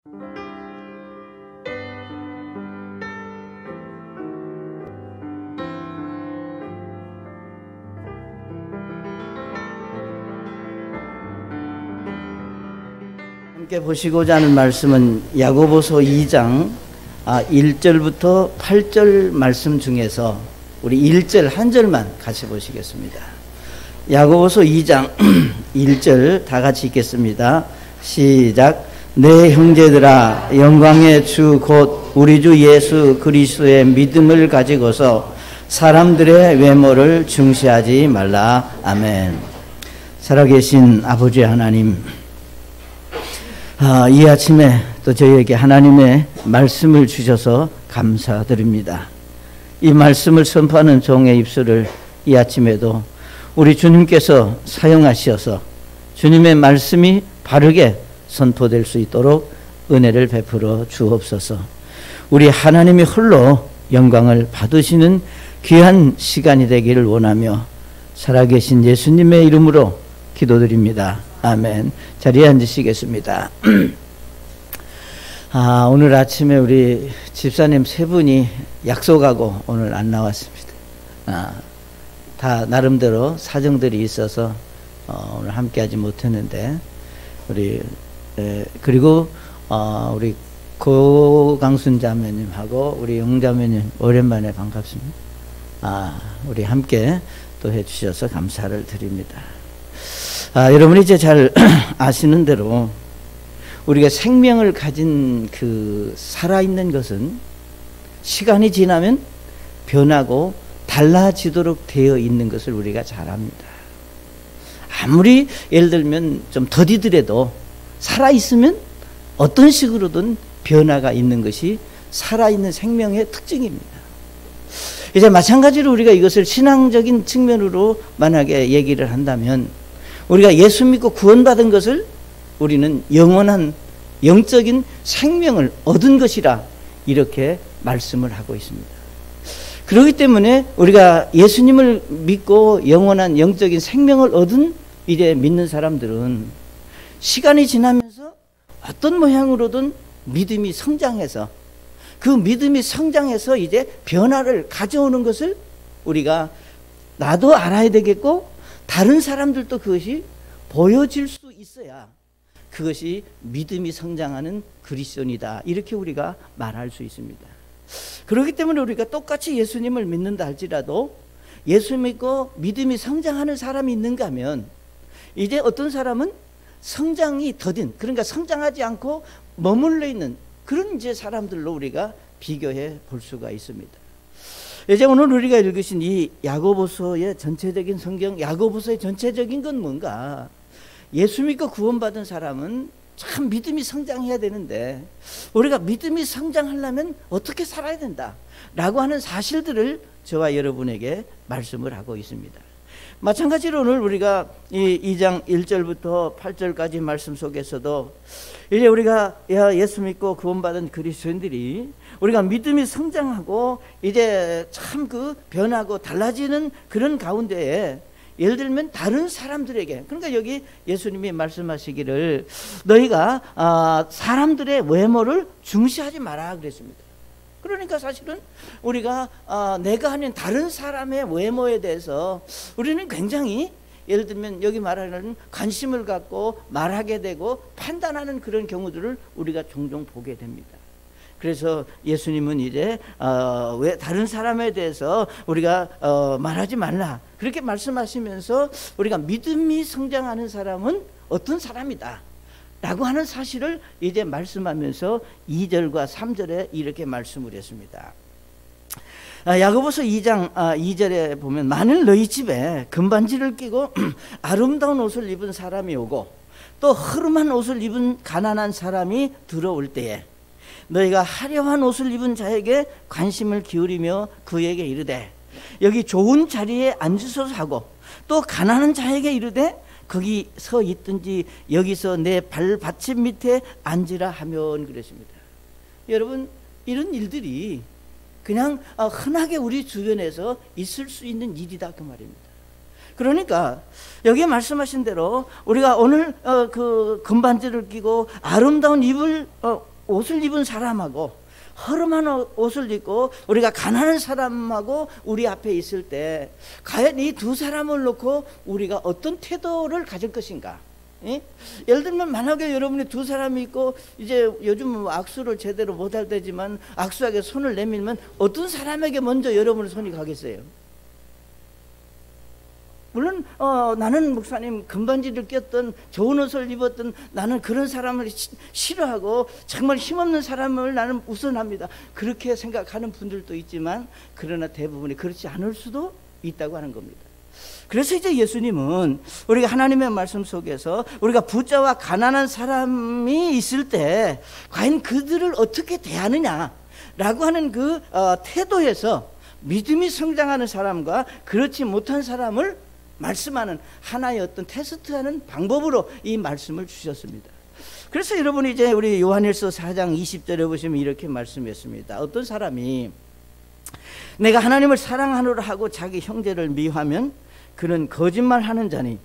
함께 보시고자 하는 말씀은 야고보서 2장 1절부터 8절 말씀 중에서 우리 1절 한 절만 같이 보시겠습니다. 야고보서 2장 1절 다 같이 읽겠습니다. 시작. 내 형제들아, 영광의 주 곧 우리 주 예수 그리스도의 믿음을 가지고서 사람들의 외모를 중시하지 말라. 아멘. 살아계신 아버지 하나님, 이 아침에 또 저희에게 하나님의 말씀을 주셔서 감사드립니다. 이 말씀을 선포하는 종의 입술을 이 아침에도 우리 주님께서 사용하셔서 주님의 말씀이 바르게 선포될 수 있도록 은혜를 베풀어 주옵소서. 우리 하나님이 홀로 영광을 받으시는 귀한 시간이 되기를 원하며 살아계신 예수님의 이름으로 기도드립니다. 아멘. 자리에 앉으시겠습니다. 오늘 아침에 우리 집사님 세 분이 약속하고 오늘 안 나왔습니다. 다 나름대로 사정들이 있어서 오늘 함께하지 못했는데 그리고 우리 고강순 자매님하고 우리 영자매님 오랜만에 반갑습니다. 우리 함께 또 해주셔서 감사를 드립니다. 여러분이 이제 잘 아시는 대로 우리가 생명을 가진 그 살아있는 것은 시간이 지나면 변하고 달라지도록 되어 있는 것을 우리가 잘 압니다. 아무리 예를 들면 좀 더디더라도 살아있으면 어떤 식으로든 변화가 있는 것이 살아있는 생명의 특징입니다. 이제 마찬가지로 우리가 이것을 신앙적인 측면으로 만약에 얘기를 한다면 우리가 예수 믿고 구원받은 것을 우리는 영원한 영적인 생명을 얻은 것이라 이렇게 말씀을 하고 있습니다. 그렇기 때문에 우리가 예수님을 믿고 영원한 영적인 생명을 얻은 이제 믿는 사람들은 시간이 지나면서 어떤 모양으로든 믿음이 성장해서 그 믿음이 성장해서 이제 변화를 가져오는 것을 우리가 나도 알아야 되겠고 다른 사람들도 그것이 보여질 수 있어야 그것이 믿음이 성장하는 그리스도인이다. 이렇게 우리가 말할 수 있습니다. 그렇기 때문에 우리가 똑같이 예수님을 믿는다 할지라도 예수 믿고 믿음이 성장하는 사람이 있는가 하면 이제 어떤 사람은 성장이 더딘, 그러니까 성장하지 않고 머물러 있는 그런 이제 사람들로 우리가 비교해 볼 수가 있습니다. 이제 오늘 우리가 읽으신 이 야고보서의 전체적인 성경, 야고보서의 전체적인 건 뭔가? 예수 믿고 구원받은 사람은 참 믿음이 성장해야 되는데 우리가 믿음이 성장하려면 어떻게 살아야 된다 라고 하는 사실들을 저와 여러분에게 말씀을 하고 있습니다. 마찬가지로 오늘 우리가 이 2장 1절부터 8절까지 말씀 속에서도 이제 우리가 예수 믿고 구원받은 그리스도인들이 우리가 믿음이 성장하고 이제 참 그 변하고 달라지는 그런 가운데에 예를 들면 다른 사람들에게, 그러니까 여기 예수님이 말씀하시기를 너희가 사람들의 외모를 중시하지 마라 그랬습니다. 그러니까 사실은 우리가 내가 하는 다른 사람의 외모에 대해서 우리는 굉장히 예를 들면 여기 말하는 관심을 갖고 말하게 되고 판단하는 그런 경우들을 우리가 종종 보게 됩니다. 그래서 예수님은 이제 왜 다른 사람에 대해서 우리가 말하지 말라 그렇게 말씀하시면서 우리가 믿음이 성장하는 사람은 어떤 사람이다 라고 하는 사실을 이제 말씀하면서 2절과 3절에 이렇게 말씀을 했습니다. 야고보서 2장 2절에 보면 만일 너희 집에 금반지를 끼고 아름다운 옷을 입은 사람이 오고 또 허름한 옷을 입은 가난한 사람이 들어올 때에 너희가 화려한 옷을 입은 자에게 관심을 기울이며 그에게 이르되 여기 좋은 자리에 앉으소서 하고 또 가난한 자에게 이르되 거기 서 있든지 여기서 내 발받침 밑에 앉으라 하면 그랬습니다. 여러분 이런 일들이 그냥 흔하게 우리 주변에서 있을 수 있는 일이다 그 말입니다. 그러니까 여기에 말씀하신 대로 우리가 오늘 그 금반지를 끼고 아름다운 옷을 입은 사람하고 허름한 옷을 입고 우리가 가난한 사람하고 우리 앞에 있을 때 과연 이 두 사람을 놓고 우리가 어떤 태도를 가질 것인가? 예? 예를 들면 만약에 여러분이 두 사람이 있고 이제 요즘 악수를 제대로 못할 때지만 악수하게 손을 내밀면 어떤 사람에게 먼저 여러분의 손이 가겠어요? 물론 나는 목사님 금반지를 꼈던 좋은 옷을 입었던 나는 그런 사람을 싫어하고 정말 힘없는 사람을 나는 우선합니다. 그렇게 생각하는 분들도 있지만 그러나 대부분이 그렇지 않을 수도 있다고 하는 겁니다. 그래서 이제 예수님은 우리가 하나님의 말씀 속에서 우리가 부자와 가난한 사람이 있을 때 과연 그들을 어떻게 대하느냐라고 하는 그 태도에서 믿음이 성장하는 사람과 그렇지 못한 사람을 말씀하는 하나의 어떤 테스트하는 방법으로 이 말씀을 주셨습니다. 그래서 여러분이 이제 우리 요한일서 4장 20절에 보시면 이렇게 말씀했습니다. 어떤 사람이 내가 하나님을 사랑하노라 하고 자기 형제를 미워하면 그는 거짓말하는 자니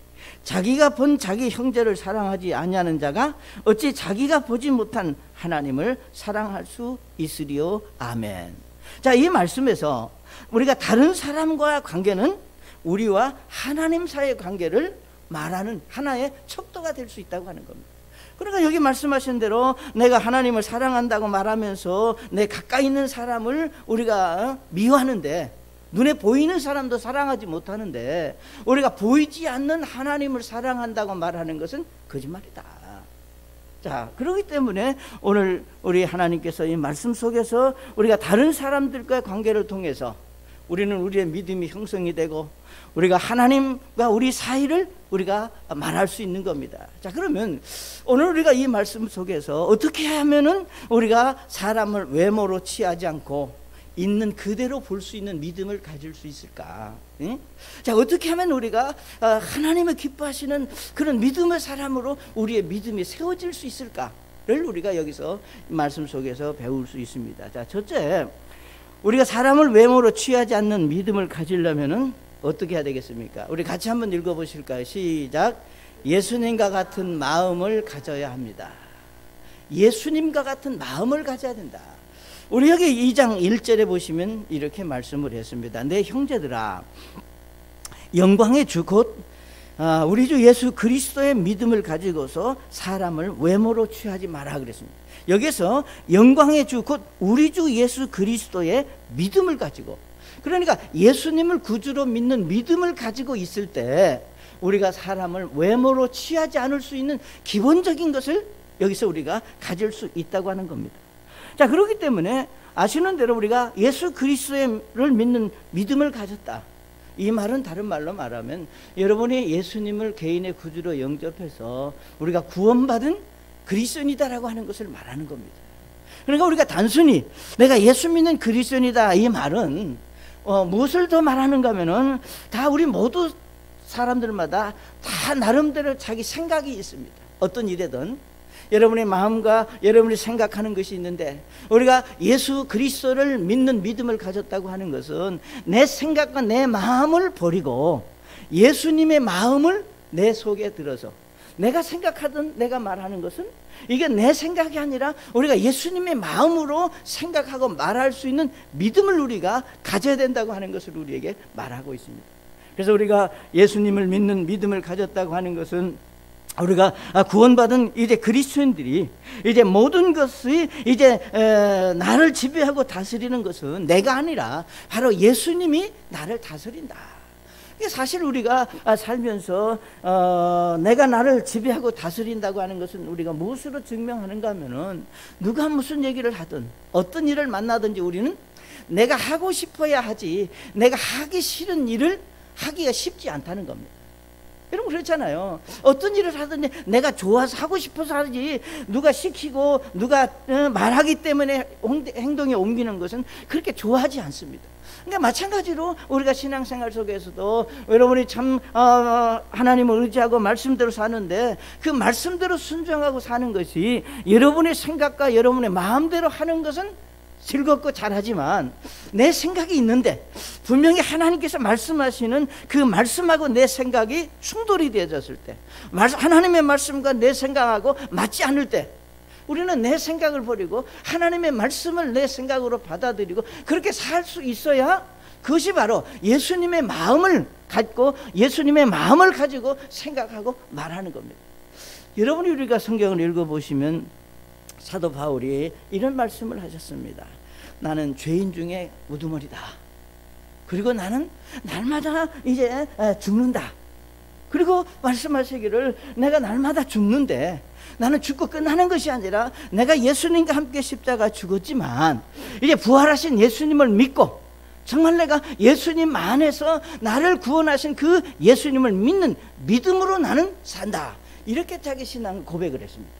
자기가 본 자기 형제를 사랑하지 아니하는 자가 어찌 자기가 보지 못한 하나님을 사랑할 수 있으리요. 아멘. 자, 이 말씀에서 우리가 다른 사람과 관계는 우리와 하나님 사이의 관계를 말하는 하나의 척도가 될 수 있다고 하는 겁니다. 그러니까 여기 말씀하신 대로 내가 하나님을 사랑한다고 말하면서 내 가까이 있는 사람을 우리가 미워하는데 눈에 보이는 사람도 사랑하지 못하는데 우리가 보이지 않는 하나님을 사랑한다고 말하는 것은 거짓말이다. 자, 그렇기 때문에 오늘 우리 하나님께서 이 말씀 속에서 우리가 다른 사람들과의 관계를 통해서 우리는 우리의 믿음이 형성이 되고 우리가 하나님과 우리 사이를 우리가 말할 수 있는 겁니다. 자, 그러면 오늘 우리가 이 말씀 속에서 어떻게 하면은 우리가 사람을 외모로 취하지 않고 있는 그대로 볼 수 있는 믿음을 가질 수 있을까? 예? 자, 어떻게 하면 우리가 하나님을 기뻐하시는 그런 믿음의 사람으로 우리의 믿음이 세워질 수 있을까를 우리가 여기서 말씀 속에서 배울 수 있습니다. 자, 첫째, 우리가 사람을 외모로 취하지 않는 믿음을 가지려면은 어떻게 해야 되겠습니까? 우리 같이 한번 읽어보실까요? 시작. 예수님과 같은 마음을 가져야 합니다. 예수님과 같은 마음을 가져야 된다. 우리 여기 2장 1절에 보시면 이렇게 말씀을 했습니다. 내 형제들아, 영광의 주 곧 우리 주 예수 그리스도의 믿음을 가지고서 사람을 외모로 취하지 마라 그랬습니다. 여기서 영광의 주 곧 우리 주 예수 그리스도의 믿음을 가지고, 그러니까 예수님을 구주로 믿는 믿음을 가지고 있을 때 우리가 사람을 외모로 취하지 않을 수 있는 기본적인 것을 여기서 우리가 가질 수 있다고 하는 겁니다. 자, 그렇기 때문에 아시는 대로 우리가 예수 그리스도를 믿는 믿음을 가졌다. 이 말은 다른 말로 말하면 여러분이 예수님을 개인의 구주로 영접해서 우리가 구원받은 그리스도인이다라고 하는 것을 말하는 겁니다. 그러니까 우리가 단순히 내가 예수 믿는 그리스도인이다 이 말은 무엇을 더 말하는가 하면은 다 우리 모두 사람들마다 다 나름대로 자기 생각이 있습니다. 어떤 일이든 여러분의 마음과 여러분이 생각하는 것이 있는데 우리가 예수 그리스도를 믿는 믿음을 가졌다고 하는 것은 내 생각과 내 마음을 버리고 예수님의 마음을 내 속에 들어서 내가 생각하든 내가 말하는 것은 이게 내 생각이 아니라 우리가 예수님의 마음으로 생각하고 말할 수 있는 믿음을 우리가 가져야 된다고 하는 것을 우리에게 말하고 있습니다. 그래서 우리가 예수님을 믿는 믿음을 가졌다고 하는 것은 우리가 구원받은 이제 그리스도인들이 이제 모든 것이 이제 나를 지배하고 다스리는 것은 내가 아니라 바로 예수님이 나를 다스린다. 사실 우리가 살면서 내가 나를 지배하고 다스린다고 하는 것은 우리가 무엇으로 증명하는가 하면은 누가 무슨 얘기를 하든 어떤 일을 만나든지 우리는 내가 하고 싶어야 하지 내가 하기 싫은 일을 하기가 쉽지 않다는 겁니다. 여러분 그렇잖아요. 어떤 일을 하든지 내가 좋아서 하고 싶어서 하지 누가 시키고 누가 말하기 때문에 행동에 옮기는 것은 그렇게 좋아하지 않습니다. 그러니까 마찬가지로 우리가 신앙생활 속에서도 여러분이 참 하나님을 의지하고 말씀대로 사는데 그 말씀대로 순종하고 사는 것이 여러분의 생각과 여러분의 마음대로 하는 것은 즐겁고 잘하지만 내 생각이 있는데 분명히 하나님께서 말씀하시는 그 말씀하고 내 생각이 충돌이 되어졌을 때 하나님의 말씀과 내 생각하고 맞지 않을 때 우리는 내 생각을 버리고 하나님의 말씀을 내 생각으로 받아들이고 그렇게 살 수 있어야 그것이 바로 예수님의 마음을 갖고 예수님의 마음을 가지고 생각하고 말하는 겁니다. 여러분이 우리가 성경을 읽어보시면 사도 바울이 이런 말씀을 하셨습니다. 나는 죄인 중에 우두머리다. 그리고 나는 날마다 이제 죽는다. 그리고 말씀하시기를 내가 날마다 죽는데 나는 죽고 끝나는 것이 아니라 내가 예수님과 함께 십자가 죽었지만 이제 부활하신 예수님을 믿고 정말 내가 예수님 안에서 나를 구원하신 그 예수님을 믿는 믿음으로 나는 산다. 이렇게 자기 신앙을 고백을 했습니다.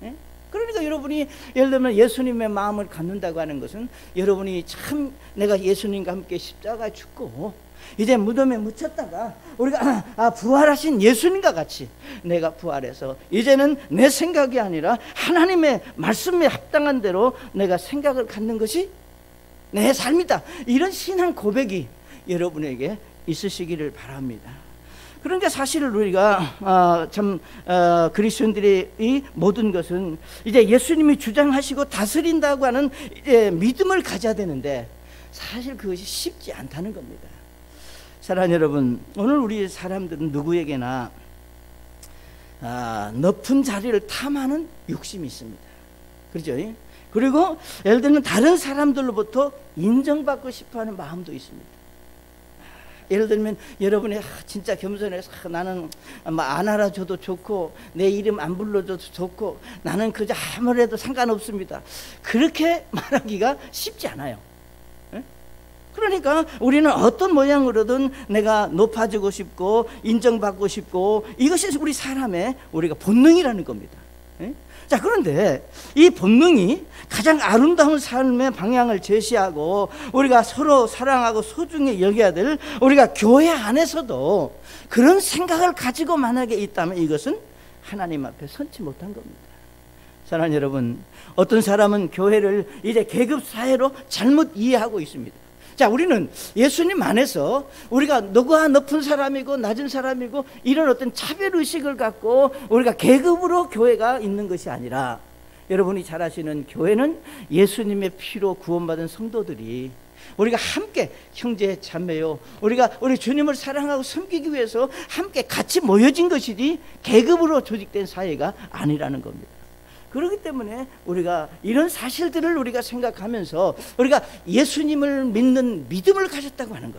예? 그러니까 여러분이 예를 들면 예수님의 마음을 갖는다고 하는 것은 여러분이 참 내가 예수님과 함께 십자가에 죽고 이제 무덤에 묻혔다가 우리가 부활하신 예수님과 같이 내가 부활해서 이제는 내 생각이 아니라 하나님의 말씀에 합당한 대로 내가 생각을 갖는 것이 내 삶이다. 이런 신앙 고백이 여러분에게 있으시기를 바랍니다. 그런데 사실 우리가 그리스도인들의 이 모든 것은 이제 예수님이 주장하시고 다스린다고 하는 이제 믿음을 가져야 되는데 사실 그것이 쉽지 않다는 겁니다. 사랑하는 여러분, 오늘 우리 사람들은 누구에게나 높은 자리를 탐하는 욕심이 있습니다. 그렇죠? 그리고 예를 들면 다른 사람들로부터 인정받고 싶어하는 마음도 있습니다. 예를 들면 여러분이 진짜 겸손해서 나는 안 알아줘도 좋고 내 이름 안 불러줘도 좋고 나는 그저 아무래도 상관없습니다. 그렇게 말하기가 쉽지 않아요. 그러니까 우리는 어떤 모양으로든 내가 높아지고 싶고 인정받고 싶고 이것이 우리 사람의 우리가 본능이라는 겁니다. 자, 그런데 이 본능이 가장 아름다운 삶의 방향을 제시하고 우리가 서로 사랑하고 소중히 여겨야 될 우리가 교회 안에서도 그런 생각을 가지고 만약에 있다면 이것은 하나님 앞에 선지 못한 겁니다. 사랑하는 여러분, 어떤 사람은 교회를 이제 계급사회로 잘못 이해하고 있습니다. 자, 우리는 예수님 안에서 우리가 누가 높은 사람이고 낮은 사람이고 이런 어떤 차별의식을 갖고 우리가 계급으로 교회가 있는 것이 아니라 여러분이 잘 아시는 교회는 예수님의 피로 구원받은 성도들이 우리가 함께 형제 자매요 우리가 우리 주님을 사랑하고 섬기기 위해서 함께 같이 모여진 것이지 계급으로 조직된 사회가 아니라는 겁니다. 그렇기 때문에 우리가 이런 사실들을 우리가 생각하면서 우리가 예수님을 믿는 믿음을 가졌다고 하는 것,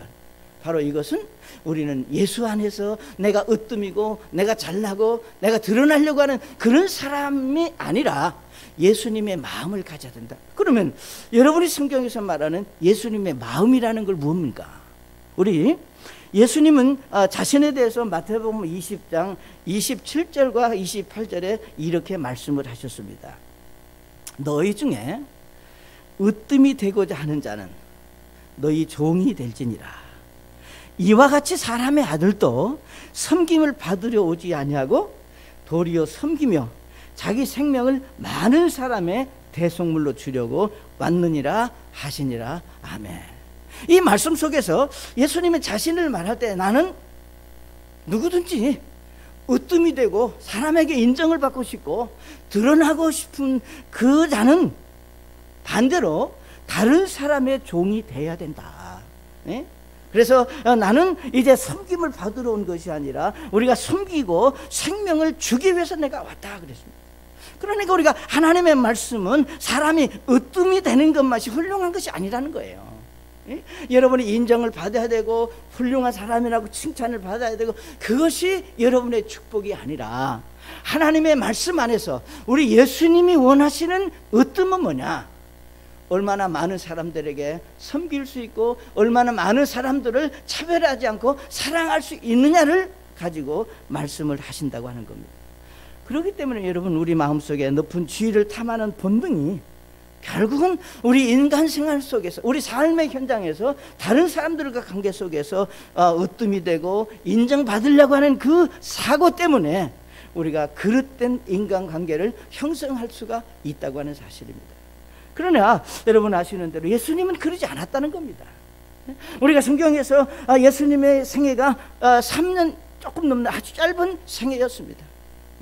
바로 이것은 우리는 예수 안에서 내가 으뜸이고 내가 잘나고 내가 드러나려고 하는 그런 사람이 아니라 예수님의 마음을 가져야 된다. 그러면 여러분이 성경에서 말하는 예수님의 마음이라는 걸 무엇입니까? 우리 예수님은 자신에 대해서 마태복음 20장 27절과 28절에 이렇게 말씀을 하셨습니다. 너희 중에 으뜸이 되고자 하는 자는 너희 종이 될지니라. 이와 같이 사람의 아들도 섬김을 받으려 오지 아니하고 도리어 섬기며 자기 생명을 많은 사람의 대속물로 주려고 왔느니라 하시니라. 아멘. 이 말씀 속에서 예수님은 자신을 말할 때 나는 누구든지 으뜸이 되고 사람에게 인정을 받고 싶고 드러나고 싶은 그 자는 반대로 다른 사람의 종이 돼야 된다. 네? 그래서 나는 이제 섬김을 받으러 온 것이 아니라 우리가 섬기고 생명을 주기 위해서 내가 왔다 그랬습니다. 그러니까 우리가 하나님의 말씀은 사람이 으뜸이 되는 것만이 훌륭한 것이 아니라는 거예요. 여러분이 인정을 받아야 되고 훌륭한 사람이라고 칭찬을 받아야 되고 그것이 여러분의 축복이 아니라 하나님의 말씀 안에서 우리 예수님이 원하시는 으뜸은 뭐냐? 얼마나 많은 사람들에게 섬길 수 있고 얼마나 많은 사람들을 차별하지 않고 사랑할 수 있느냐를 가지고 말씀을 하신다고 하는 겁니다. 그렇기 때문에 여러분, 우리 마음속에 높은 지위를 탐하는 본능이 결국은 우리 인간 생활 속에서 우리 삶의 현장에서 다른 사람들과 관계 속에서 으뜸이 되고 인정받으려고 하는 그 사고 때문에 우리가 그릇된 인간관계를 형성할 수가 있다고 하는 사실입니다. 그러나 여러분 아시는 대로 예수님은 그러지 않았다는 겁니다. 우리가 성경에서 예수님의 생애가 3년 조금 넘는 아주 짧은 생애였습니다.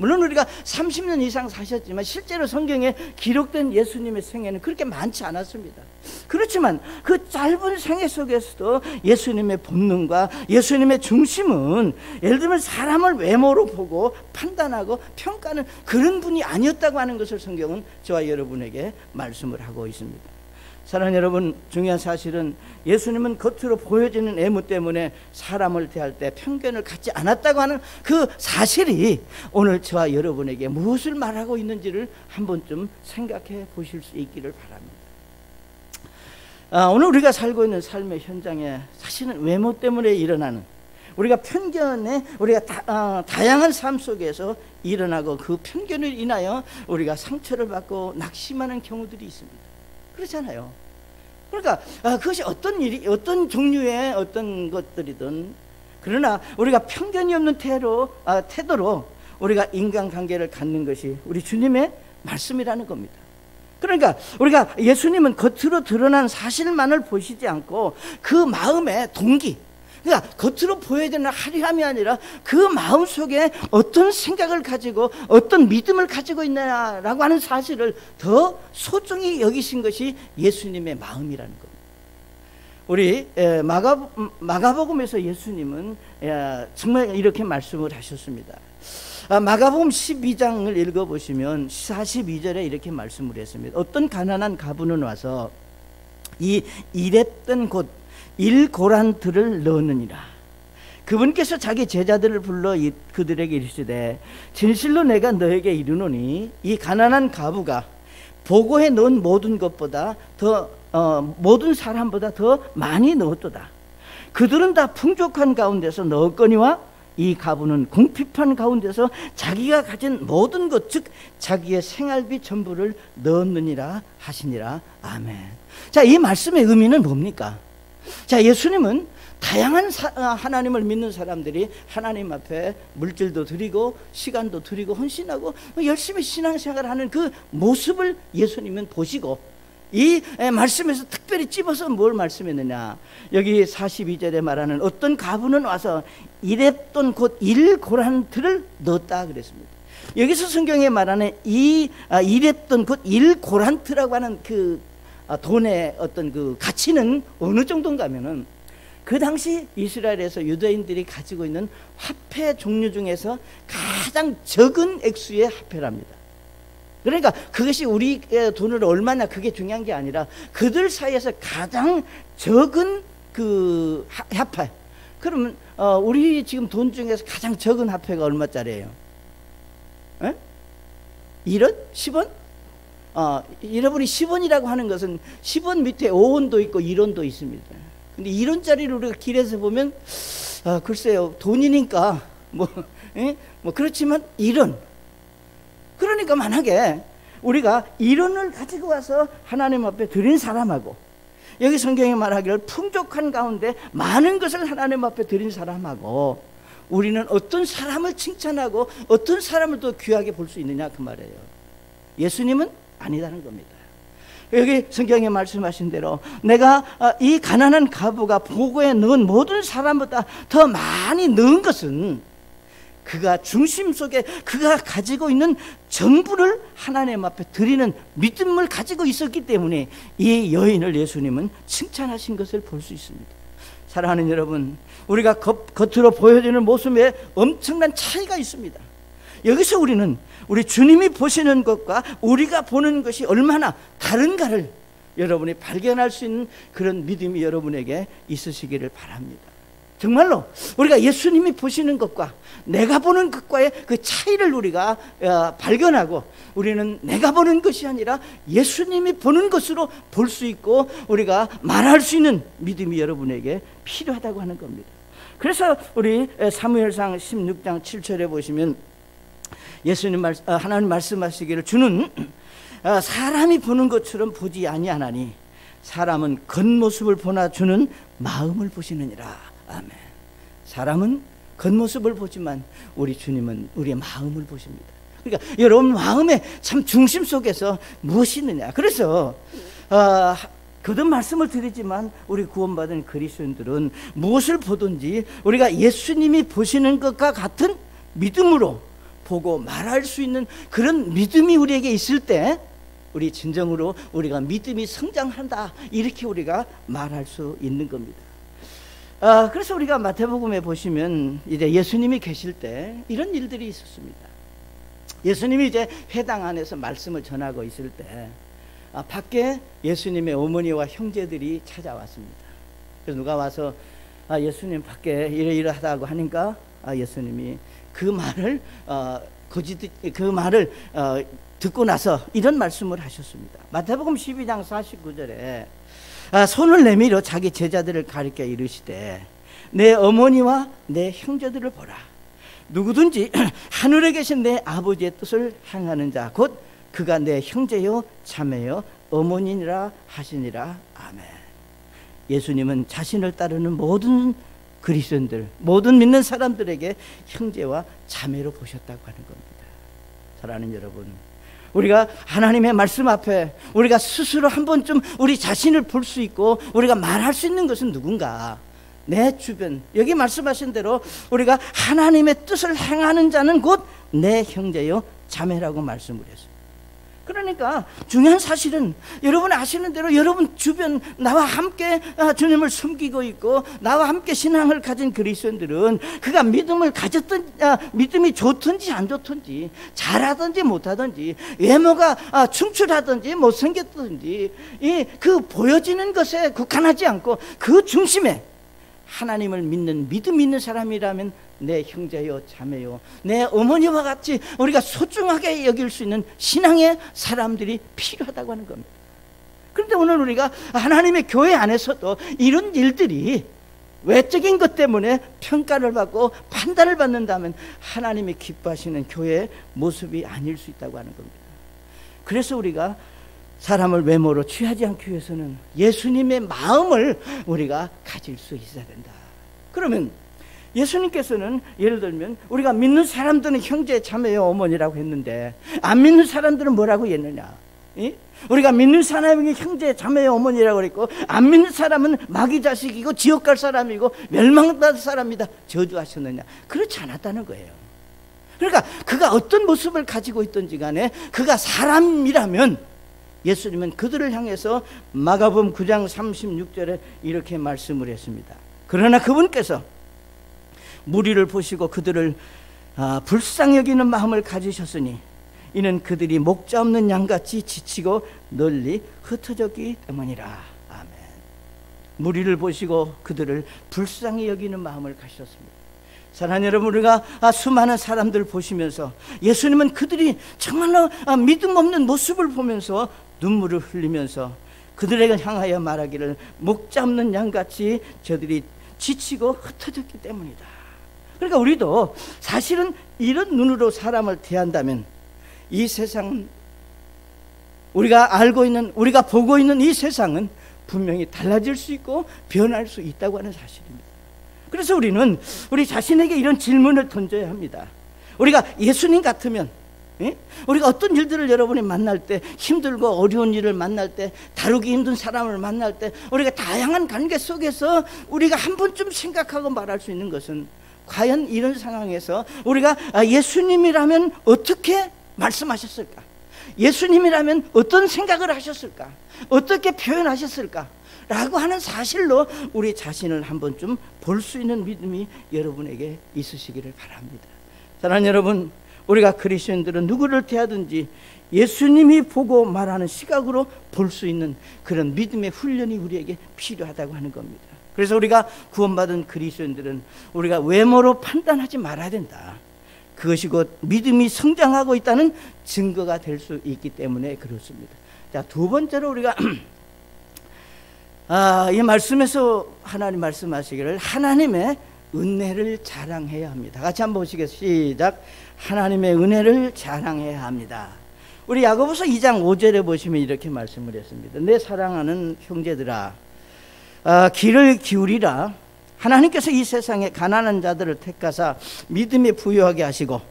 물론 우리가 30년 이상 사셨지만 실제로 성경에 기록된 예수님의 생애는 그렇게 많지 않았습니다. 그렇지만 그 짧은 생애 속에서도 예수님의 본능과 예수님의 중심은 예를 들면 사람을 외모로 보고 판단하고 평가하는 그런 분이 아니었다고 하는 것을 성경은 저와 여러분에게 말씀을 하고 있습니다. 사랑하는 여러분, 중요한 사실은 예수님은 겉으로 보여지는 외모 때문에 사람을 대할 때 편견을 갖지 않았다고 하는 그 사실이 오늘 저와 여러분에게 무엇을 말하고 있는지를 한 번쯤 생각해 보실 수 있기를 바랍니다. 오늘 우리가 살고 있는 삶의 현장에 사실은 외모 때문에 일어나는 우리가 편견에 우리가 다양한 삶 속에서 일어나고 그 편견을 인하여 우리가 상처를 받고 낙심하는 경우들이 있습니다. 그렇잖아요. 그러니까 그것이 어떤 일이 어떤 종류의 어떤 것들이든 그러나 우리가 편견이 없는 태도로 우리가 인간관계를 갖는 것이 우리 주님의 말씀이라는 겁니다. 그러니까 우리가 예수님은 겉으로 드러난 사실만을 보시지 않고 그 마음의 동기, 그러니까 겉으로 보여지는 화려함이 아니라 그 마음 속에 어떤 생각을 가지고 어떤 믿음을 가지고 있느냐라고 하는 사실을 더 소중히 여기신 것이 예수님의 마음이라는 겁니다. 우리 마가복음에서 예수님은 정말 이렇게 말씀을 하셨습니다. 마가복음 12장을 읽어보시면 42절에 이렇게 말씀을 했습니다. 어떤 가난한 가부는 와서 이 일했던 곳 일고란들을 넣느니라. 그분께서 자기 제자들을 불러 그들에게 이르시되 진실로 내가 너에게 이르노니 이 가난한 가부가 보고해 넣은 모든 것보다 모든 사람보다 더 많이 넣었도다. 그들은 다 풍족한 가운데서 넣었거니와 이 가부는 궁핍한 가운데서 자기가 가진 모든 것, 즉 자기의 생활비 전부를 넣었느니라 하시니라. 아멘. 자, 이 말씀의 의미는 뭡니까? 자, 예수님은 다양한 하나님을 믿는 사람들이 하나님 앞에 물질도 드리고 시간도 드리고 헌신하고 열심히 신앙생활을 하는 그 모습을 예수님은 보시고 이 말씀에서 특별히 찝어서 뭘 말씀했느냐, 여기 42절에 말하는 어떤 가부는 와서 일했던 곧 일고란들을 넣었다 그랬습니다. 여기서 성경에 말하는 이 일했던 곧 일고란트라고 하는 그 돈의 어떤 그 가치는 어느 정도인가 하면은 그 당시 이스라엘에서 유대인들이 가지고 있는 화폐 종류 중에서 가장 적은 액수의 화폐랍니다. 그러니까 그것이 우리 돈으로 얼마나 그게 중요한 게 아니라 그들 사이에서 가장 적은 그 화폐. 그러면 우리 지금 돈 중에서 가장 적은 화폐가 얼마짜리예요? 1원? 10원? 여러분이 10원이라고 하는 것은 10원 밑에 5원도 있고 1원도 있습니다. 근데 1원짜리를 우리가 길에서 보면 글쎄요, 돈이니까 뭐 그렇지만 1원. 그러니까 만약에 우리가 1원을 가지고 와서 하나님 앞에 드린 사람하고 여기 성경에 말하기를 풍족한 가운데 많은 것을 하나님 앞에 드린 사람하고 우리는 어떤 사람을 칭찬하고 어떤 사람을 더 귀하게 볼 수 있느냐 그 말이에요. 예수님은 아니다는 겁니다. 여기 성경에 말씀하신 대로 내가 이 가난한 가부가 보고에 넣은 모든 사람보다 더 많이 넣은 것은 그가 중심 속에 그가 가지고 있는 전부를 하나님 앞에 드리는 믿음을 가지고 있었기 때문에 이 여인을 예수님은 칭찬하신 것을 볼 수 있습니다. 사랑하는 여러분, 우리가 겉으로 보여지는 모습에 엄청난 차이가 있습니다. 여기서 우리는 우리 주님이 보시는 것과 우리가 보는 것이 얼마나 다른가를 여러분이 발견할 수 있는 그런 믿음이 여러분에게 있으시기를 바랍니다. 정말로 우리가 예수님이 보시는 것과 내가 보는 것과의 그 차이를 우리가 발견하고 우리는 내가 보는 것이 아니라 예수님이 보는 것으로 볼 수 있고 우리가 말할 수 있는 믿음이 여러분에게 필요하다고 하는 겁니다. 그래서 우리 사무엘상 16장 7절에 보시면 하나님 말씀하시기를 주는 사람이 보는 것처럼 보지 아니하나니 사람은 겉모습을 보나 주는 마음을 보시느니라. 아멘. 사람은 겉모습을 보지만 우리 주님은 우리의 마음을 보십니다. 그러니까 여러분 마음의 참 중심 속에서 무엇이 있느냐. 그래서 거듭 말씀을 드리지만 우리 구원받은 그리스도인들은 무엇을 보든지 우리가 예수님이 보시는 것과 같은 믿음으로 보고 말할 수 있는 그런 믿음이 우리에게 있을 때 우리 진정으로 우리가 믿음이 성장한다, 이렇게 우리가 말할 수 있는 겁니다. 그래서 우리가 마태복음에 보시면 이제 예수님이 계실 때 이런 일들이 있었습니다. 예수님이 이제 회당 안에서 말씀을 전하고 있을 때 밖에 예수님의 어머니와 형제들이 찾아왔습니다. 그래서 누가 와서 예수님 밖에 이러이러하다고 하니까 예수님이 그 말을 듣고 나서 이런 말씀을 하셨습니다. 마태복음 12장 49절에 손을 내밀어 자기 제자들을 가리켜 이르시되 내 어머니와 내 형제들을 보라. 누구든지 하늘에 계신 내 아버지의 뜻을 행하는 자 곧 그가 내 형제요 자매요 어머니니라 하시니라. 아멘. 예수님은 자신을 따르는 모든 그리스도인들, 모든 믿는 사람들에게 형제와 자매로 보셨다고 하는 겁니다. 사랑하는 여러분, 우리가 하나님의 말씀 앞에 우리가 스스로 한 번쯤 우리 자신을 볼 수 있고 우리가 말할 수 있는 것은 누군가? 내 주변, 여기 말씀하신 대로 우리가 하나님의 뜻을 행하는 자는 곧 내 형제요 자매라고 말씀을 했어요. 그러니까 중요한 사실은 여러분 아시는 대로 여러분 주변 나와 함께 주님을 섬기고 있고 나와 함께 신앙을 가진 그리스도인들은 그가 믿음을 가졌든 믿음이 좋든지 안 좋든지 잘하든지 못하든지 외모가 충출하든지 못생겼든지 그 보여지는 것에 국한하지 않고 그 중심에 하나님을 믿는 믿음 있는 사람이라면 내 형제요 자매요 내 어머니와 같이 우리가 소중하게 여길 수 있는 신앙의 사람들이 필요하다고 하는 겁니다. 그런데 오늘 우리가 하나님의 교회 안에서도 이런 일들이 외적인 것 때문에 평가를 받고 판단을 받는다면 하나님이 기뻐하시는 교회의 모습이 아닐 수 있다고 하는 겁니다. 그래서 우리가 사람을 외모로 취하지 않기 위해서는 예수님의 마음을 우리가 가질 수 있어야 된다. 그러면 예수님께서는 예를 들면 우리가 믿는 사람들은 형제 자매요 어머니라고 했는데 안 믿는 사람들은 뭐라고 했느냐? 우리가 믿는 사람이 형제 자매요 어머니라고 그랬고 안 믿는 사람은 마귀 자식이고 지옥 갈 사람이고 멸망받을 사람이다 저주하셨느냐? 그렇지 않았다는 거예요. 그러니까 그가 어떤 모습을 가지고 있든지 간에 그가 사람이라면 예수님은 그들을 향해서 마가복음 9장 36절에 이렇게 말씀을 했습니다. 그러나 그분께서 무리를 보시고 그들을 불쌍히 여기는 마음을 가지셨으니 이는 그들이 목자 없는 양같이 지치고 널리 흩어졌기 때문이라. 아멘. 무리를 보시고 그들을 불쌍히 여기는 마음을 가지셨습니다. 사랑하는 여러분, 우리가 수많은 사람들 보시면서 예수님은 그들이 정말로 믿음 없는 모습을 보면서 눈물을 흘리면서 그들에게 향하여 말하기를 목자 없는 양같이 저들이 지치고 흩어졌기 때문이다. 그러니까 우리도 사실은 이런 눈으로 사람을 대한다면 이 세상은 우리가 알고 있는 우리가 보고 있는 이 세상은 분명히 달라질 수 있고 변할 수 있다고 하는 사실입니다. 그래서 우리는 우리 자신에게 이런 질문을 던져야 합니다. 우리가 예수님 같으면 우리가 어떤 일들을 여러분이 만날 때 힘들고 어려운 일을 만날 때 다루기 힘든 사람을 만날 때 우리가 다양한 관계 속에서 우리가 한 번쯤 생각하고 말할 수 있는 것은 과연 이런 상황에서 우리가 예수님이라면 어떻게 말씀하셨을까? 예수님이라면 어떤 생각을 하셨을까? 어떻게 표현하셨을까? 라고 하는 사실로 우리 자신을 한 번쯤 볼 수 있는 믿음이 여러분에게 있으시기를 바랍니다. 사랑하는 여러분, 우리가 그리스도인들은 누구를 대하든지 예수님이 보고 말하는 시각으로 볼 수 있는 그런 믿음의 훈련이 우리에게 필요하다고 하는 겁니다. 그래서 우리가 구원받은 그리스도인들은 우리가 외모로 판단하지 말아야 된다. 그것이 곧 믿음이 성장하고 있다는 증거가 될 수 있기 때문에 그렇습니다. 자, 두 번째로 우리가 이 말씀에서 하나님 말씀하시기를 하나님의 은혜를 자랑해야 합니다. 같이 한번 보시겠습니다. 시작. 하나님의 은혜를 자랑해야 합니다. 우리 야고보서 2장 5절에 보시면 이렇게 말씀을 했습니다. 내 사랑하는 형제들아, 귀를 기울이라. 하나님께서 이 세상에 가난한 자들을 택하사 믿음에 부유하게 하시고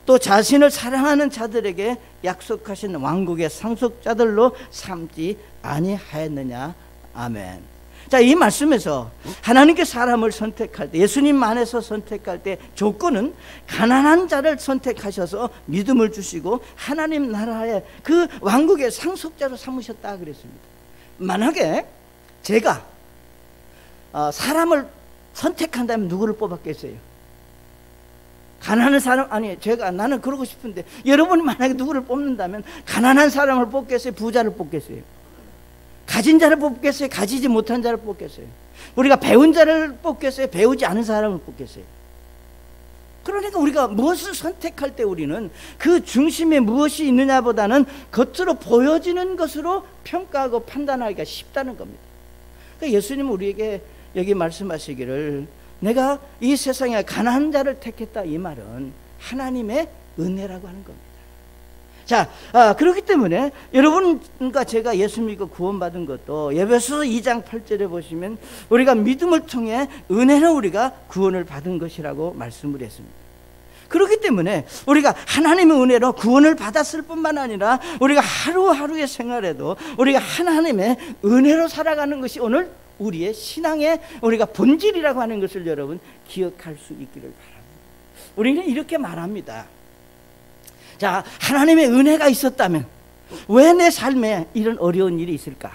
또 자신을 사랑하는 자들에게 약속하신 왕국의 상속자들로 삼지 아니하였느냐. 아멘. 자, 이 말씀에서 하나님께 사람을 선택할 때, 예수님 안에서 선택할 때 조건은 가난한 자를 선택하셔서 믿음을 주시고 하나님 나라의 그 왕국의 상속자로 삼으셨다 그랬습니다. 만약에 제가 사람을 선택한다면 누구를 뽑았겠어요? 가난한 사람, 아니 나는 그러고 싶은데 여러분이 만약에 누구를 뽑는다면 가난한 사람을 뽑겠어요? 부자를 뽑겠어요? 가진 자를 뽑겠어요? 가지지 못한 자를 뽑겠어요? 우리가 배운 자를 뽑겠어요? 배우지 않은 사람을 뽑겠어요? 그러니까 우리가 무엇을 선택할 때 우리는 그 중심에 무엇이 있느냐보다는 겉으로 보여지는 것으로 평가하고 판단하기가 쉽다는 겁니다. 그러니까 예수님은 우리에게 여기 말씀하시기를 내가 이 세상에 가난한 자를 택했다, 이 말은 하나님의 은혜라고 하는 겁니다. 자, 그렇기 때문에 여러분과 제가 예수 믿고 구원받은 것도 에베소서 2장 8절에 보시면 우리가 믿음을 통해 은혜로 우리가 구원을 받은 것이라고 말씀을 했습니다. 그렇기 때문에 우리가 하나님의 은혜로 구원을 받았을 뿐만 아니라 우리가 하루하루의 생활에도 우리가 하나님의 은혜로 살아가는 것이 오늘 우리의 신앙의 우리가 본질이라고 하는 것을 여러분 기억할 수 있기를 바랍니다. 우리는 이렇게 말합니다. 자, 하나님의 은혜가 있었다면 왜 내 삶에 이런 어려운 일이 있을까?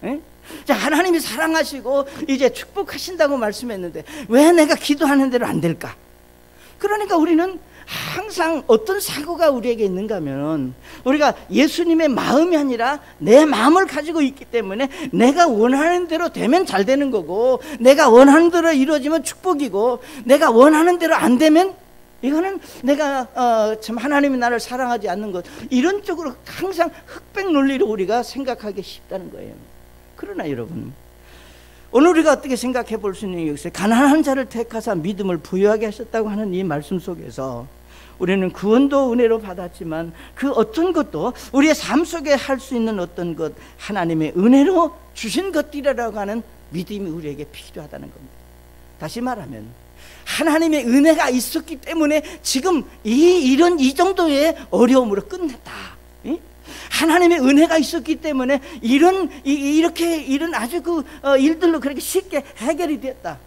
에? 자, 하나님이 사랑하시고 이제 축복하신다고 말씀했는데 왜 내가 기도하는 대로 안 될까? 그러니까 우리는 항상 어떤 사고가 우리에게 있는가 하면 우리가 예수님의 마음이 아니라 내 마음을 가지고 있기 때문에 내가 원하는 대로 되면 잘 되는 거고, 내가 원하는 대로 이루어지면 축복이고, 내가 원하는 대로 안 되면 이거는 내가 참 하나님이 나를 사랑하지 않는 것, 이런 쪽으로 항상 흑백 논리로 우리가 생각하기 쉽다는 거예요. 그러나 여러분, 오늘 우리가 어떻게 생각해 볼 수 있는 게 있어요. 가난한 자를 택하사 믿음을 부여하게 하셨다고 하는 이 말씀 속에서 우리는 구원도 은혜로 받았지만 그 어떤 것도 우리의 삶 속에 할 수 있는 어떤 것, 하나님의 은혜로 주신 것들이라고 하는 믿음이 우리에게 필요하다는 겁니다. 다시 말하면 하나님의 은혜가 있었기 때문에 지금 이 정도의 어려움으로 끝났다. 하나님의 은혜가 있었기 때문에 이런 아주 일들로 그렇게 쉽게 해결이 됐다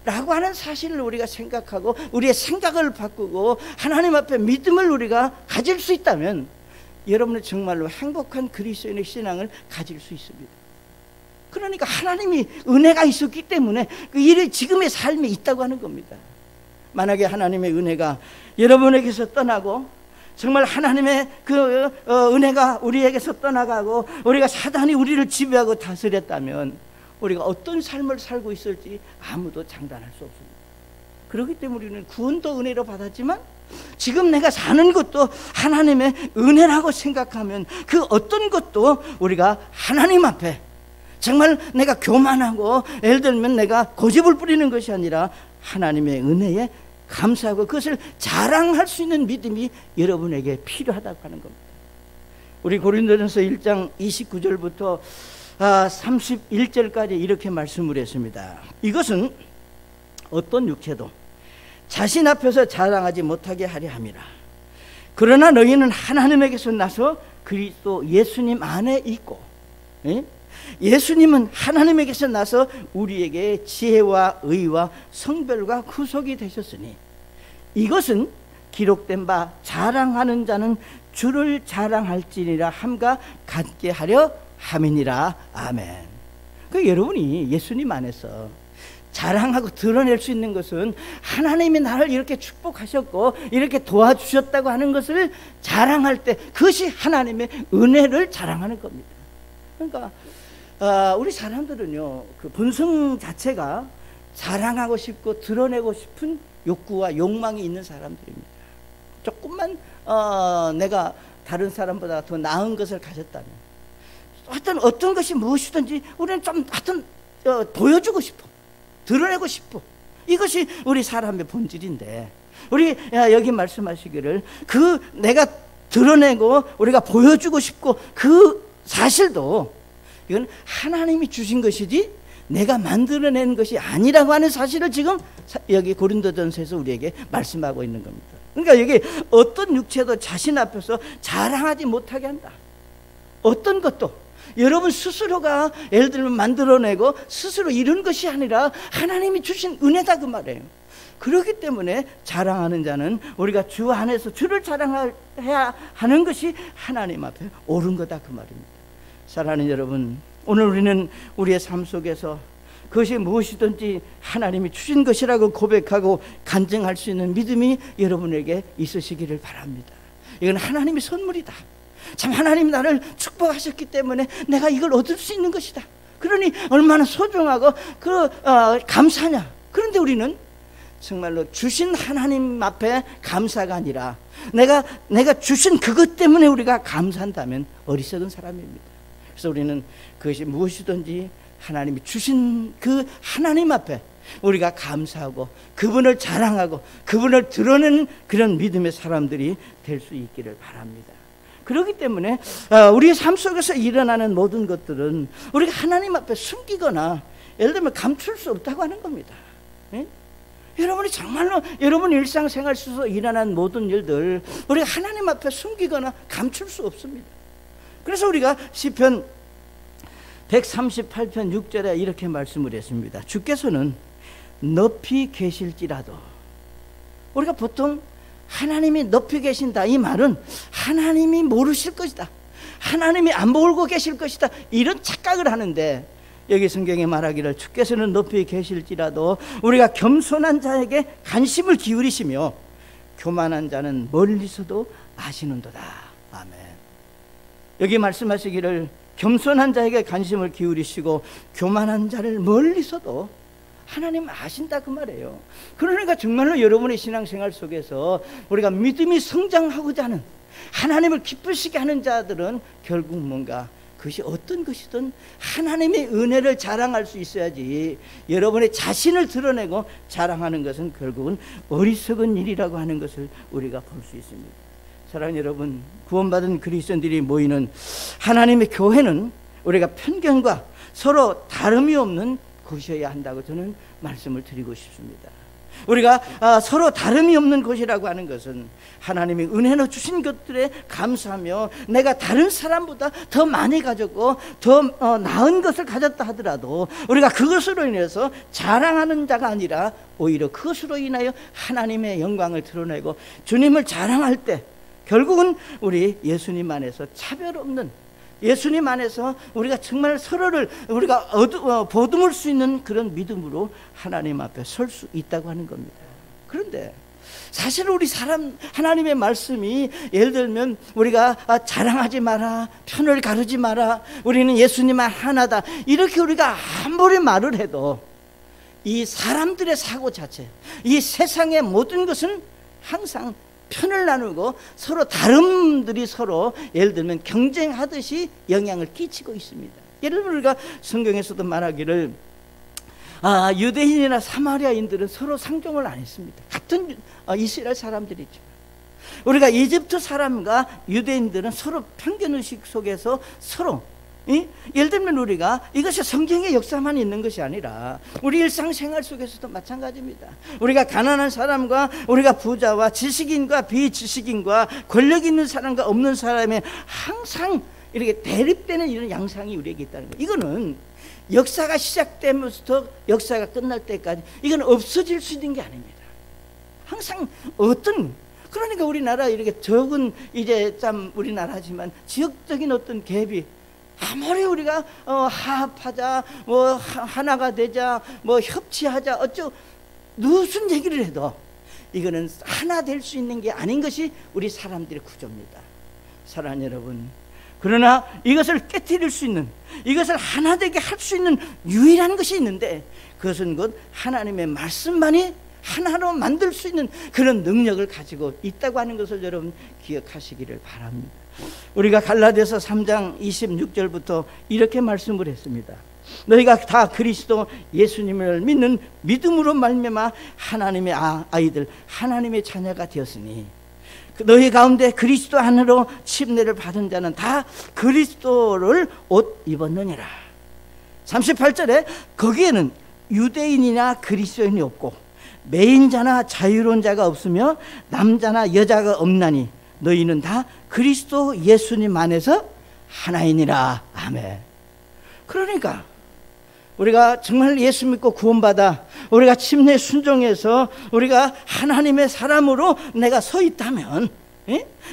라고 하는 사실을 우리가 생각하고 우리의 생각을 바꾸고 하나님 앞에 믿음을 우리가 가질 수 있다면 여러분은 정말로 행복한 그리스도인의 신앙을 가질 수 있습니다. 그러니까 하나님이 은혜가 있었기 때문에 그 일이 지금의 삶에 있다고 하는 겁니다. 만약에 하나님의 은혜가 여러분에게서 떠나고 정말 하나님의 그 은혜가 우리에게서 떠나가고 우리가 사단이 우리를 지배하고 다스렸다면 우리가 어떤 삶을 살고 있을지 아무도 장담할 수 없습니다. 그렇기 때문에 우리는 구원도 은혜로 받았지만 지금 내가 사는 것도 하나님의 은혜라고 생각하면 그 어떤 것도 우리가 하나님 앞에 정말 내가 교만하고 예를 들면 내가 고집을 부리는 것이 아니라 하나님의 은혜에 감사하고 그것을 자랑할 수 있는 믿음이 여러분에게 필요하다고 하는 겁니다. 우리 고린도전서 1장 29절부터 31절까지 이렇게 말씀을 했습니다. 이것은 어떤 육체도 자신 앞에서 자랑하지 못하게 하려 함이라. 그러나 너희는 하나님에게서 나서 그리스도 예수님 안에 있고, 예수님은 하나님에게서 나서 우리에게 지혜와 의와 성별과 구속이 되셨으니 이것은 기록된 바 자랑하는 자는 주를 자랑할지니라 함과 같게 하려 함이니라. 아멘. 그 여러분이 예수님 안에서 자랑하고 드러낼 수 있는 것은 하나님이 나를 이렇게 축복하셨고 이렇게 도와주셨다고 하는 것을 자랑할 때 그것이 하나님의 은혜를 자랑하는 겁니다. 그러니까 우리 사람들은요, 그 본성 자체가 자랑하고 싶고 드러내고 싶은 욕구와 욕망이 있는 사람들입니다. 조금만 내가 다른 사람보다 더 나은 것을 가졌다면 하여튼 어떤 것이 무엇이든지 우리는 좀 하여튼 보여주고 싶어, 드러내고 싶어. 이것이 우리 사람의 본질인데 우리 여기 말씀하시기를 그 내가 드러내고 우리가 보여주고 싶고 그 사실도 이건 하나님이 주신 것이지 내가 만들어낸 것이 아니라고 하는 사실을 지금 여기 고린도전서에서 우리에게 말씀하고 있는 겁니다. 그러니까 여기 어떤 육체도 자신 앞에서 자랑하지 못하게 한다. 어떤 것도 여러분 스스로가 예를 들면 만들어내고 스스로 이룬 것이 아니라 하나님이 주신 은혜다 그 말이에요. 그렇기 때문에 자랑하는 자는 우리가 주 안에서 주를 자랑해야 하는 것이 하나님 앞에 옳은 거다 그 말입니다. 사랑하는 여러분, 오늘 우리는 우리의 삶 속에서 그것이 무엇이든지 하나님이 주신 것이라고 고백하고 간증할 수 있는 믿음이 여러분에게 있으시기를 바랍니다. 이건 하나님의 선물이다. 참 하나님이 나를 축복하셨기 때문에 내가 이걸 얻을 수 있는 것이다. 그러니 얼마나 소중하고 감사냐. 그런데 우리는 정말로 주신 하나님 앞에 감사가 아니라 내가 주신 그것 때문에 우리가 감사한다면 어리석은 사람입니다. 그래서 우리는 그것이 무엇이든지 하나님이 주신 그 하나님 앞에 우리가 감사하고 그분을 자랑하고 그분을 드러내는 그런 믿음의 사람들이 될 수 있기를 바랍니다. 그렇기 때문에 우리의 삶 속에서 일어나는 모든 것들은 우리가 하나님 앞에 숨기거나 예를 들면 감출 수 없다고 하는 겁니다. 예? 여러분이 정말로 여러분 일상생활 속에서 일어난 모든 일들 우리가 하나님 앞에 숨기거나 감출 수 없습니다. 그래서 우리가 시편 138편 6절에 이렇게 말씀을 했습니다. 주께서는 높이 계실지라도, 우리가 보통 하나님이 높이 계신다 이 말은 하나님이 모르실 것이다, 하나님이 안 모르고 계실 것이다, 이런 착각을 하는데, 여기 성경에 말하기를 주께서는 높이 계실지라도 우리가 겸손한 자에게 관심을 기울이시며 교만한 자는 멀리서도 아시는도다. 아멘. 여기 말씀하시기를 겸손한 자에게 관심을 기울이시고 교만한 자를 멀리서도 하나님 아신다 그 말이에요. 그러니까 정말로 여러분의 신앙생활 속에서 우리가 믿음이 성장하고자 하는, 하나님을 기쁘시게 하는 자들은 결국 뭔가 그것이 어떤 것이든 하나님의 은혜를 자랑할 수 있어야지, 여러분의 자신을 드러내고 자랑하는 것은 결국은 어리석은 일이라고 하는 것을 우리가 볼 수 있습니다. 사랑하는 여러분, 구원받은 그리스도인들이 모이는 하나님의 교회는 우리가 편견과 서로 다름이 없는 곳이어야 한다고 저는 말씀을 드리고 싶습니다. 우리가 서로 다름이 없는 곳이라고 하는 것은 하나님이 은혜로 주신 것들에 감사하며 내가 다른 사람보다 더 많이 가졌고 더 나은 것을 가졌다 하더라도 우리가 그것으로 인해서 자랑하는 자가 아니라 오히려 그것으로 인하여 하나님의 영광을 드러내고 주님을 자랑할 때 결국은 우리 예수님 안에서 차별 없는, 예수님 안에서 우리가 정말 서로를 우리가 보듬을 수 있는 그런 믿음으로 하나님 앞에 설 수 있다고 하는 겁니다. 그런데 사실 우리 하나님의 말씀이 예를 들면 우리가 자랑하지 마라, 편을 가르지 마라, 우리는 예수님만 하나다, 이렇게 우리가 아무리 말을 해도 이 사람들의 사고 자체, 이 세상의 모든 것은 항상 편을 나누고 서로 다름들이 서로 예를 들면 경쟁하듯이 영향을 끼치고 있습니다. 예를 들면 우리가 성경에서도 말하기를 유대인이나 사마리아인들은 서로 상종을 안 했습니다. 같은 이스라엘 사람들이죠. 우리가 이집트 사람과 유대인들은 서로 편견의식 속에서 서로 예를 들면 우리가 이것이 성경의 역사만 있는 것이 아니라 우리 일상생활 속에서도 마찬가지입니다. 우리가 가난한 사람과 우리가 부자와 지식인과 비지식인과 권력 있는 사람과 없는 사람의 항상 이렇게 대립되는 이런 양상이 우리에게 있다는 거예요. 이거는 역사가 시작되면서부터 역사가 끝날 때까지 이건 없어질 수 있는 게 아닙니다. 항상 그러니까 우리나라 이렇게 적은 이제 참 우리나라지만 지역적인 어떤 갭이 아무리 우리가 화합하자, 뭐 하나가 되자, 뭐 협치하자, 무슨 얘기를 해도 이거는 하나 될 수 있는 게 아닌 것이 우리 사람들의 구조입니다. 사랑하는 여러분, 그러나 이것을 깨트릴 수 있는, 이것을 하나 되게 할 수 있는 유일한 것이 있는데 그것은 곧 하나님의 말씀만이 하나로 만들 수 있는 그런 능력을 가지고 있다고 하는 것을 여러분 기억하시기를 바랍니다. 우리가 갈라디아서 3장 26절부터 이렇게 말씀을 했습니다. 너희가 다 그리스도 예수님을 믿는 믿음으로 말미암아 하나님의 아이들, 하나님의 자녀가 되었으니 너희 가운데 그리스도 안으로 침례를 받은 자는 다 그리스도를 옷 입었느니라. 38절에 거기에는 유대인이나 그리스도인이 없고 매인자나 자유로운 자가 없으며 남자나 여자가 없나니 너희는 다 그리스도 예수님 안에서 하나이니라. 아멘. 그러니까 우리가 정말 예수 믿고 구원받아 우리가 침례 순종해서 우리가 하나님의 사람으로 내가 서 있다면,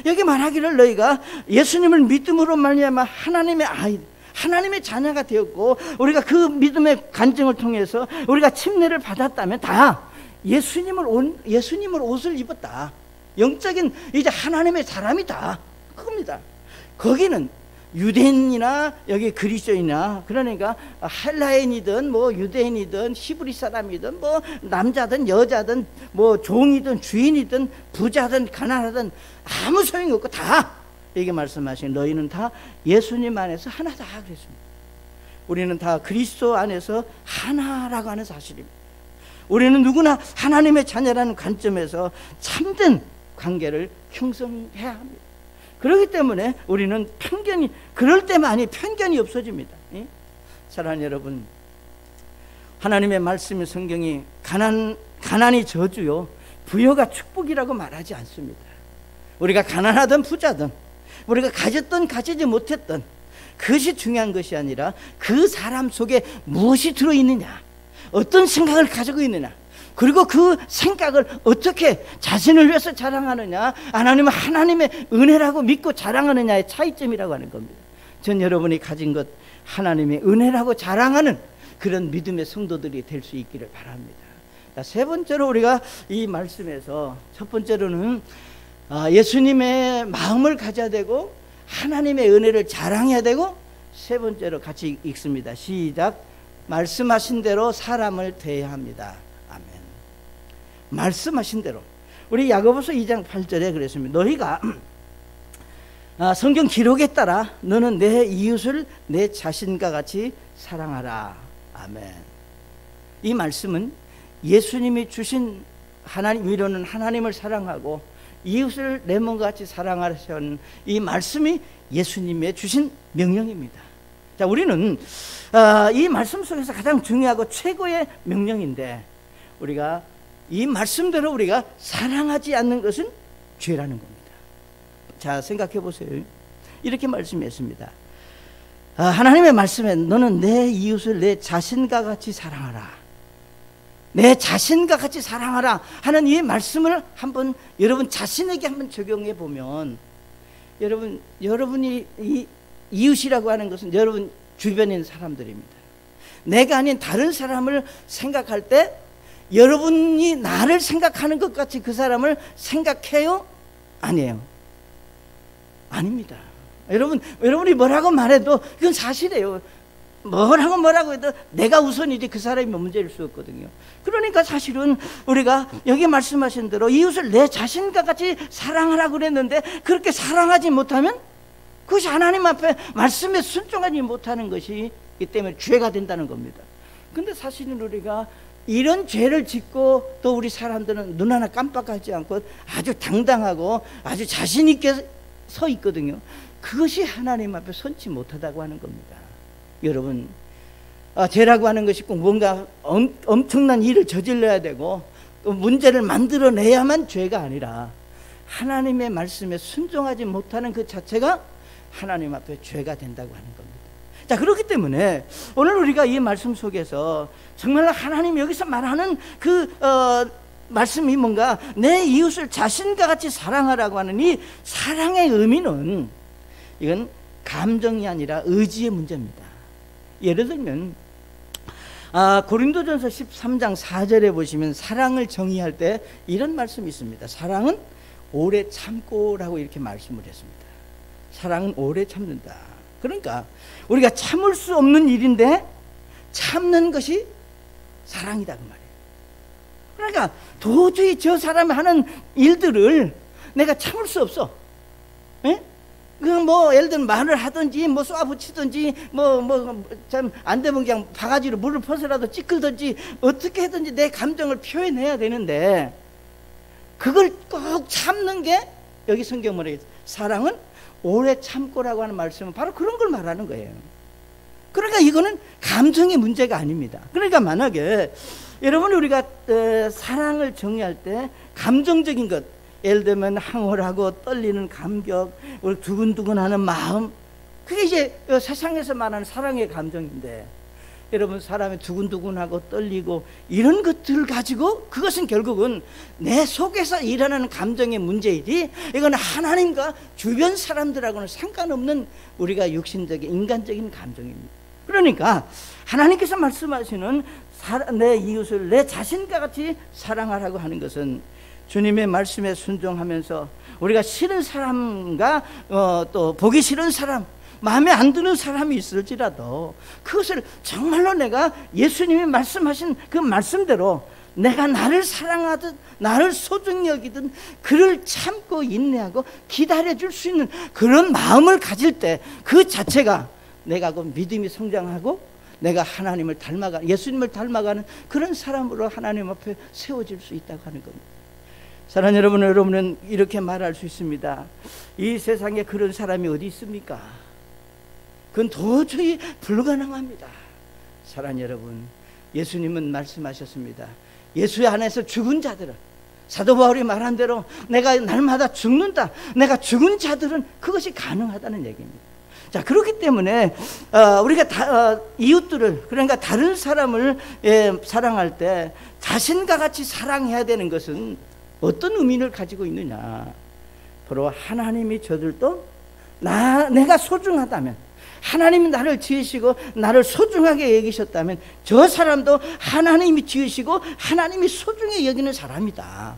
여기 말하기를 너희가 예수님을 믿음으로 말미암아 하나님의 아이, 하나님의 자녀가 되었고 우리가 그 믿음의 간증을 통해서 우리가 침례를 받았다면 다 예수님을 옷을 입었다. 영적인 이제 하나님의 사람이다. 그겁니다. 거기는 유대인이나 여기 그리스도인이나, 그러니까 헬라인이든 뭐 유대인이든 히브리 사람이든 뭐 남자든 여자든 뭐 종이든 주인이든 부자든 가난하든 아무 소용이 없고 다 이게 말씀하신 너희는 다 예수님 안에서 하나다 그랬습니다. 우리는 다 그리스도 안에서 하나라고 하는 사실입니다. 우리는 누구나 하나님의 자녀라는 관점에서 참된 관계를 형성해야 합니다. 그렇기 때문에 우리는 편견이, 그럴 때만이 편견이 없어집니다. 사랑하는 여러분, 하나님의 말씀의 성경이 가난이 저주요 부여가 축복이라고 말하지 않습니다. 우리가 가난하든 부자든 우리가 가졌든 가지지 못했든 그것이 중요한 것이 아니라 그 사람 속에 무엇이 들어있느냐, 어떤 생각을 가지고 있느냐, 그리고 그 생각을 어떻게 자신을 위해서 자랑하느냐, 아니면 하나님의 은혜라고 믿고 자랑하느냐의 차이점이라고 하는 겁니다. 전 여러분이 가진 것 하나님의 은혜라고 자랑하는 그런 믿음의 성도들이 될 수 있기를 바랍니다. 세 번째로 우리가 이 말씀에서 첫 번째로는 예수님의 마음을 가져야 되고 하나님의 은혜를 자랑해야 되고, 세 번째로 같이 읽습니다. 시작. 말씀하신 대로 사람을 대해야 합니다. 아멘. 말씀하신 대로. 우리 야고보서 2장 8절에 그랬습니다. 너희가 성경 기록에 따라 너는 내 이웃을 내 자신과 같이 사랑하라. 아멘. 이 말씀은 예수님이 주신 하나님 위로는 하나님을 사랑하고 이웃을 내 몸과 같이 사랑하라는 이 말씀이 예수님의 주신 명령입니다. 자, 우리는 이 말씀 속에서 가장 중요하고 최고의 명령인데, 우리가 이 말씀대로 우리가 사랑하지 않는 것은 죄라는 겁니다. 자, 생각해 보세요. 이렇게 말씀했습니다. 하나님의 말씀에 너는 내 이웃을 내 자신과 같이 사랑하라, 내 자신과 같이 사랑하라 하는 이 말씀을 한번 여러분 자신에게 한번 적용해 보면, 여러분이 이 이웃이라고 하는 것은 여러분 주변에 있는 사람들입니다. 내가 아닌 다른 사람을 생각할 때 여러분이 나를 생각하는 것 같이 그 사람을 생각해요? 아니에요. 아닙니다. 여러분이 뭐라고 말해도 그건 사실이에요. 뭐라고 해도 내가 우선이지 그 사람이 문제일 수 없거든요. 그러니까 사실은 우리가 여기 말씀하신 대로 이웃을 내 자신과 같이 사랑하라고 그랬는데, 그렇게 사랑하지 못하면 그것이 하나님 앞에 말씀에 순종하지 못하는 것이기 때문에 죄가 된다는 겁니다. 근데 사실은 우리가 이런 죄를 짓고 또 우리 사람들은 눈 하나 깜빡하지 않고 아주 당당하고 아주 자신 있게 서 있거든요. 그것이 하나님 앞에 선지 못하다고 하는 겁니다. 여러분, 죄라고 하는 것이 꼭 뭔가 엄청난 일을 저질러야 되고 문제를 만들어내야만 죄가 아니라 하나님의 말씀에 순종하지 못하는 그 자체가 하나님 앞에 죄가 된다고 하는 겁니다. 자, 그렇기 때문에 오늘 우리가 이 말씀 속에서 정말 하나님 여기서 말하는 그 말씀이 뭔가 내 이웃을 자신과 같이 사랑하라고 하는 이 사랑의 의미는, 이건 감정이 아니라 의지의 문제입니다. 예를 들면 고린도전서 13장 4절에 보시면 사랑을 정의할 때 이런 말씀이 있습니다. 사랑은 오래 참고라고 이렇게 말씀을 했습니다. 사랑은 오래 참는다. 그러니까 우리가 참을 수 없는 일인데 참는 것이 사랑이다 그 말이에요. 그러니까 도저히 저 사람이 하는 일들을 내가 참을 수 없어. 그 뭐 예를 들면 말을 하든지 뭐 쏘아붙이든지 참 안 되면 그냥 바가지로 물을 퍼서라도 찌끌든지 어떻게 하든지 내 감정을 표현해야 되는데, 그걸 꼭 참는 게 여기 성경 말에 사랑은 오래 참고라고 하는 말씀은 바로 그런 걸 말하는 거예요. 그러니까 이거는 감정의 문제가 아닙니다. 그러니까 만약에 여러분이 우리가 사랑을 정의할 때 감정적인 것, 예를 들면 황홀하고 떨리는 감격, 두근두근하는 마음, 그게 이제 세상에서 말하는 사랑의 감정인데, 여러분, 사람이 두근두근하고 떨리고 이런 것들을 가지고, 그것은 결국은 내 속에서 일어나는 감정의 문제이지, 이건 하나님과 주변 사람들하고는 상관없는 우리가 육신적인 인간적인 감정입니다. 그러니까 하나님께서 말씀하시는 내 이웃을 내 자신과 같이 사랑하라고 하는 것은, 주님의 말씀에 순종하면서 우리가 싫은 사람과 또 보기 싫은 사람, 마음에 안 드는 사람이 있을지라도 그것을 정말로 내가 예수님이 말씀하신 그 말씀대로 내가 나를 사랑하듯 나를 소중히 여기든 그를 참고 인내하고 기다려줄 수 있는 그런 마음을 가질 때, 그 자체가 내가 그 믿음이 성장하고 내가 하나님을 닮아가는, 예수님을 닮아가는 그런 사람으로 하나님 앞에 세워질 수 있다고 하는 겁니다. 사랑하는 여러분, 여러분은 이렇게 말할 수 있습니다. 이 세상에 그런 사람이 어디 있습니까? 그건 도저히 불가능합니다. 사랑하는 여러분, 예수님은 말씀하셨습니다. 예수 안에서 죽은 자들은, 사도 바울이 말한 대로 내가 날마다 죽는다, 내가 죽은 자들은 그것이 가능하다는 얘기입니다. 자, 그렇기 때문에 우리가 이웃들을, 그러니까 다른 사람을 사랑할 때 자신과 같이 사랑해야 되는 것은 어떤 의미를 가지고 있느냐? 바로 하나님이 저들도 내가 소중하다면, 하나님이 나를 지으시고 나를 소중하게 여기셨다면 저 사람도 하나님이 지으시고 하나님이 소중히 여기는 사람이다.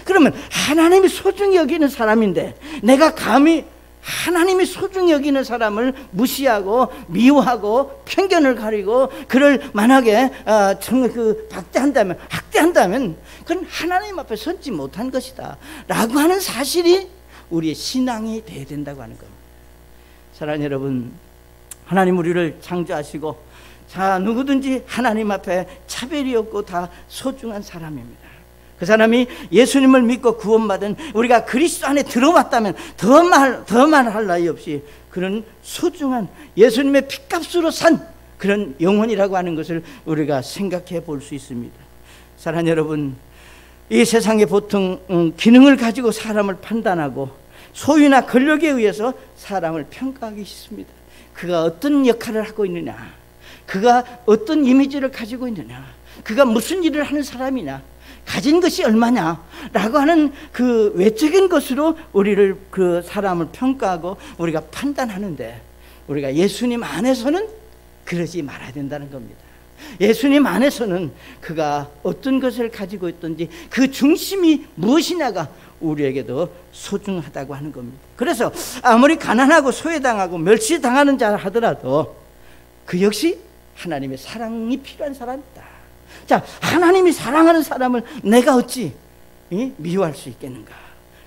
그러면 하나님이 소중히 여기는 사람인데 내가 감히 하나님이 소중히 여기는 사람을 무시하고 미워하고 편견을 가리고 그를 만약에 학대한다면 그건 하나님 앞에 서지 못한 것이다 라고 하는 사실이 우리의 신앙이 돼야 된다고 하는 겁니다. 사랑하는 여러분, 하나님 우리를 창조하시고 자, 누구든지 하나님 앞에 차별이 없고 다 소중한 사람입니다. 그 사람이 예수님을 믿고 구원받은, 우리가 그리스도 안에 들어왔다면 더만 할 나위 없이 그런 소중한 예수님의 핏값으로 산 그런 영혼이라고 하는 것을 우리가 생각해 볼 수 있습니다. 사랑하는 여러분, 이 세상에 보통 기능을 가지고 사람을 판단하고 소유나 권력에 의해서 사람을 평가하기 쉽습니다. 그가 어떤 역할을 하고 있느냐, 그가 어떤 이미지를 가지고 있느냐, 그가 무슨 일을 하는 사람이냐, 가진 것이 얼마냐 라고 하는 그 외적인 것으로 우리를, 그 사람을 평가하고 우리가 판단하는데, 우리가 예수님 안에서는 그러지 말아야 된다는 겁니다. 예수님 안에서는 그가 어떤 것을 가지고 있든지 그 중심이 무엇이냐가 우리에게도 소중하다고 하는 겁니다. 그래서 아무리 가난하고 소외당하고 멸시당하는 자 하더라도 그 역시 하나님의 사랑이 필요한 사람이다. 자, 하나님이 사랑하는 사람을 내가 어찌 미워할 수 있겠는가?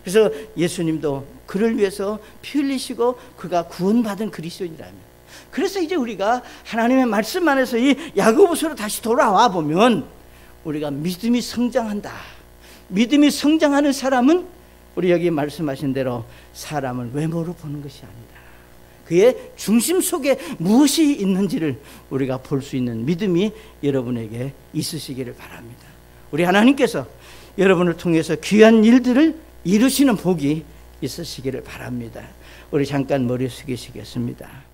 그래서 예수님도 그를 위해서 피 흘리시고 그가 구원받은 그리스도인이랍니다. 그래서 이제 우리가 하나님의 말씀 안에서 이 야고보서로 다시 돌아와 보면 우리가 믿음이 성장한다. 믿음이 성장하는 사람은 우리 여기 말씀하신 대로 사람을 외모로 보는 것이 아니다. 그의 중심 속에 무엇이 있는지를 우리가 볼 수 있는 믿음이 여러분에게 있으시기를 바랍니다. 우리 하나님께서 여러분을 통해서 귀한 일들을 이루시는 복이 있으시기를 바랍니다. 우리 잠깐 머리 숙이시겠습니다.